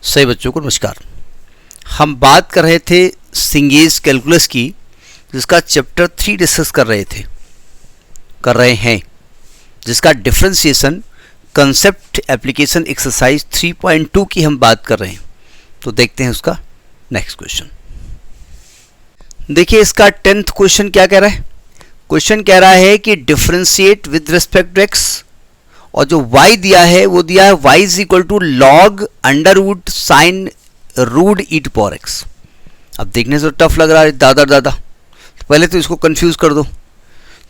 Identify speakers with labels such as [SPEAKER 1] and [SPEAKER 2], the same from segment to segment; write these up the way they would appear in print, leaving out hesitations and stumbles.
[SPEAKER 1] सही बच्चों को नमस्कार। हम बात कर रहे थे सिंगेज कैलकुलस की, जिसका चैप्टर 3 डिस्कस कर रहे हैं, जिसका डिफरेंशिएशन कंसेप्ट एप्लीकेशन एक्सरसाइज 3.2 की हम बात कर रहे हैं। तो देखते हैं उसका नेक्स्ट क्वेश्चन। देखिए इसका 10th क्वेश्चन क्या कह रहा है। क्वेश्चन कह रहा है कि differentiate with respect to x, और जो y दिया है वो दिया है y is equal to log under root sine root E to power x. अब देखने से टफ लग रहा है दादा, तो पहले तो इसको कंफ्यूज कर दो,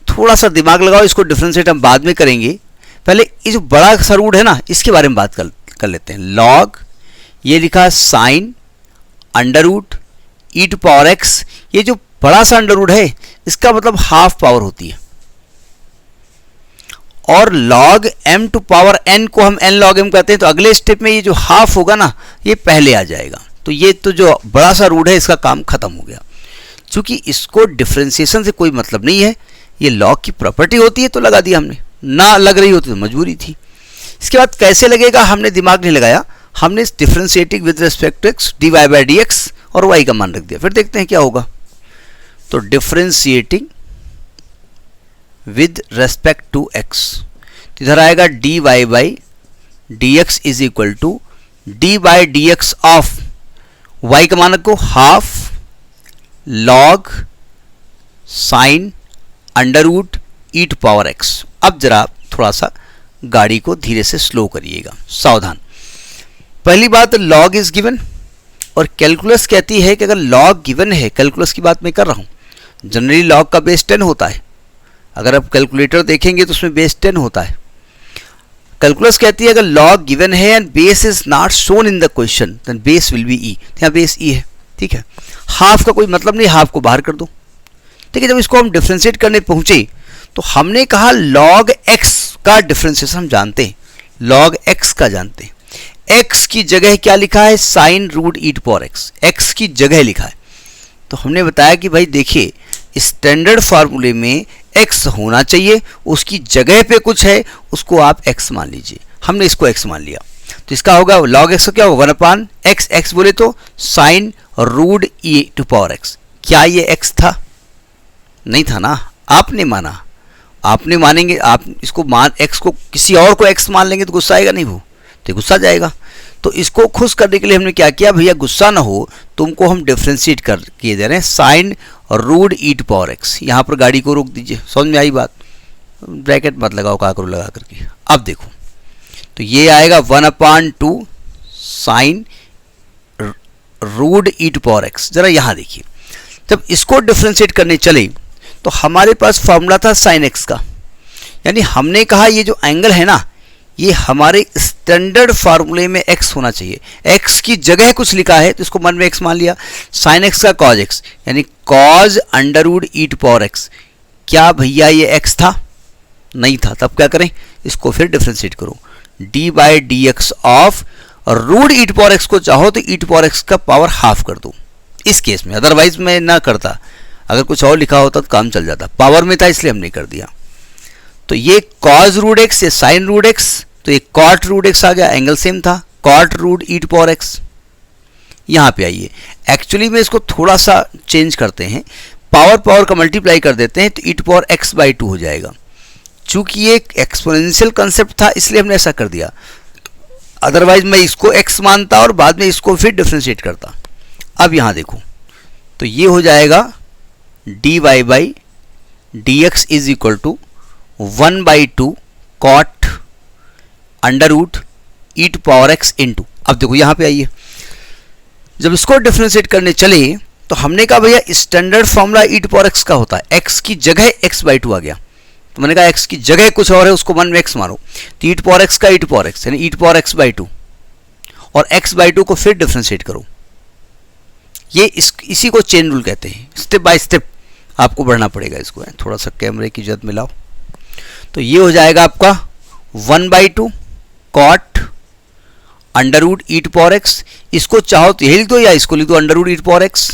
[SPEAKER 1] थोड़ा सा दिमाग लगाओ। इसको डिफरेंशिएट हम बाद में करेंगे, पहले ये जो बड़ा सा रूट है ना, इसके बारे में बात कर लेते हैं। लॉग, ये लिखा है sine under root E to power x. ये जो बड़ा सा अंडर रूट है इसका मतलब हाफ पावर होती है, और log m to power n को हम n log m कहते हैं। तो अगले स्टेप में ये जो हाफ होगा ना, ये पहले आ जाएगा। तो ये तो जो बड़ा सा रूट है इसका काम खत्म हो गया। चूंकि इसको डिफरेंशिएशन से कोई मतलब नहीं है, ये लॉग की प्रॉपर्टी होती है तो लगा दिया हमने, ना लग रही होती तो मजबूरी थी। इसके बाद कैसे लगेगा हमने दिमाग नहीं लगाया, हमने differentiating with respect to x dy by d x और y का मान रख दिया। फिर देखते हैं क्या होगा। तो differentiating with respect to x, इधर आएगा dy by d x is equal to d by d x of y का मान को half log sine under root E to power x. अब जरा थोड़ा सा गाड़ी को धीरे से स्लो करिएगा, सावधान। पहली बात, लॉग इज गिवन, और कैलकुलस कहती है कि अगर लॉग गिवन है, कैलकुलस की बात मैं कर रहा हूं, जनरली लॉग का बेस 10 होता है। अगर आप कैलकुलेटर देखेंगे तो उसमें बेस 10 होता है। कैलकुलस कहती है अगर लॉग गिवन है and base is not shown in the question then base will be e. यहाँ बेस ई है, ठीक है। हाफ का कोई मतलब नहीं, हाफ को बाहर कर दो, ठीक है। जब इसको हम डिफरेंशिएट करने पहुंचे तो हमने कहा लॉग एक्स का डिफरेंशिएशन हम जानते हैं, लॉग एक्स का जानते हैं। एक्स की जगह क्या लिखा है, sine root E to power x, x की जगह लिखा है। तो हमने बताया कि भाई देखिए स्टैंडर्ड फार्मूले में x होना चाहिए, उसकी जगह पे कुछ है उसको आप x मान लीजिए। हमने इसको x मान लिया, तो इसका होगा log x का क्या होगा 1/x, x बोले तो sine root E to power x। क्या ये x था? नहीं था ना, आपने माना, आपने मानेंगे। आप इसको x को किसी और को x मान लेंगे तो गुस्सा आएगा नहीं, वो तो गुस्सा जाएगा। तो इसको खुश करने के लिए हमने क्या किया, भैया गुस्सा ना हो, तुमको हम डिफरेंशिएट कर किए दे रहे हैं sine root E to power x. यहाँ पर गाड़ी को रोक दीजिए, समझ में आई बात। ब्रैकेट मत लगाओ, का करो लगा करके। अब देखो तो ये आएगा 1/2 sine root E to power x. जरा यहाँ देखिए, जब इसको डिफरेंशिएट करने चले तो हमारे पास फॉर्मूला था साइन एक्स का, यानी हमने कहा ये जो एंगल है ना, ये हमारे स्टैंडर्ड फार्मूले में x होना चाहिए। x की जगह कुछ लिखा है तो इसको मन में x मान लिया। साइन x का कॉज x, यानी cos under root E to power x। क्या भैया ये x था? नहीं था। तब क्या करें, इसको फिर डिफरेंशिएट करो, d by d x of root E to power x को चाहो तो ई टू पावर एक्स का पावर हाफ कर दो इस केस में। अदरवाइज मैं ना करता, अगर कुछ और लिखा होता तो काम चल जाता। पावर में था इसलिए हमने कर दिया। तो ये कॉज रूट एक्स, ये साइन रूट एक्स, तो ये कॉट रूट एक्स आ गया, एंगल सेम था, cot root E to power x. यहाँ पे आइए, एक्चुअली में इसको थोड़ा सा चेंज करते हैं, पावर का मल्टीप्लाई कर देते हैं तो e to power X by 2 हो जाएगा। चूंकि ये एक एक्सपोनेंशियल कंसेप्ट था इसलिए हमने ऐसा कर दिया, अदरवाइज मैं इसको एक्स मानता और बाद में इसको फिर डिफरेंशिएट करता। अब यहाँ देखो तो ये हो जाएगा dy by d x is equal to 1/2 cot under root E to power x into. अब देखो यहाँ पे आइए, जब इसको डिफरेंशिएट करने चले तो हमने कहा भैया standard formula e to power x का होता है, x की जगह x/2 आ गया। तो मैंने कहा x की जगह कुछ और है, उसको मन में x मानो, तो ई टू पावर एक्स का ई टू पावर एक्स यानी ई टू पावर x/2, और x/2 को फिर डिफरेंशिएट करो। ये इसी को चेन रूल कहते हैं। स्टेप बाय स्टेप आपको बढ़ना पड़ेगा इसको, थोड़ा सा कैमरे की इज्जत मिलाओ। तो ये हो जाएगा आपका 1/2 cot under root E to power x. इसको चाहो तो यही लिख दो या इसको लिख दो under root E to power x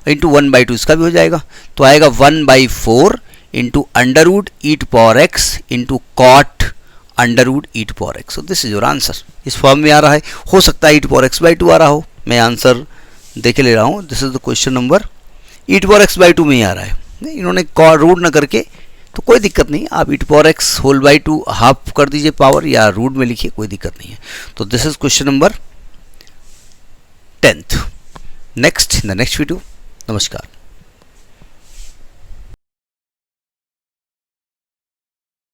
[SPEAKER 1] into 1/2, इसका भी हो जाएगा। तो आएगा 1/4 into under root E to power x into cot under root E to power X. So this is your answer. इस फॉर्म में आ रहा है, हो सकता है E to power X by two आ रहा हो, मैं आंसर देखे ले रहा हूँ। This is the question number, E to power X by to में ही आ रहा है, इन्होंने रूट ना करके, तो कोई दिक्कत नहीं, आप E to power X whole by two half कर दीजिए पावर, या रूट में लिखिए, कोई दिक्कत नहीं है। तो this is question number 10th। Next in the next video. नमस्कार।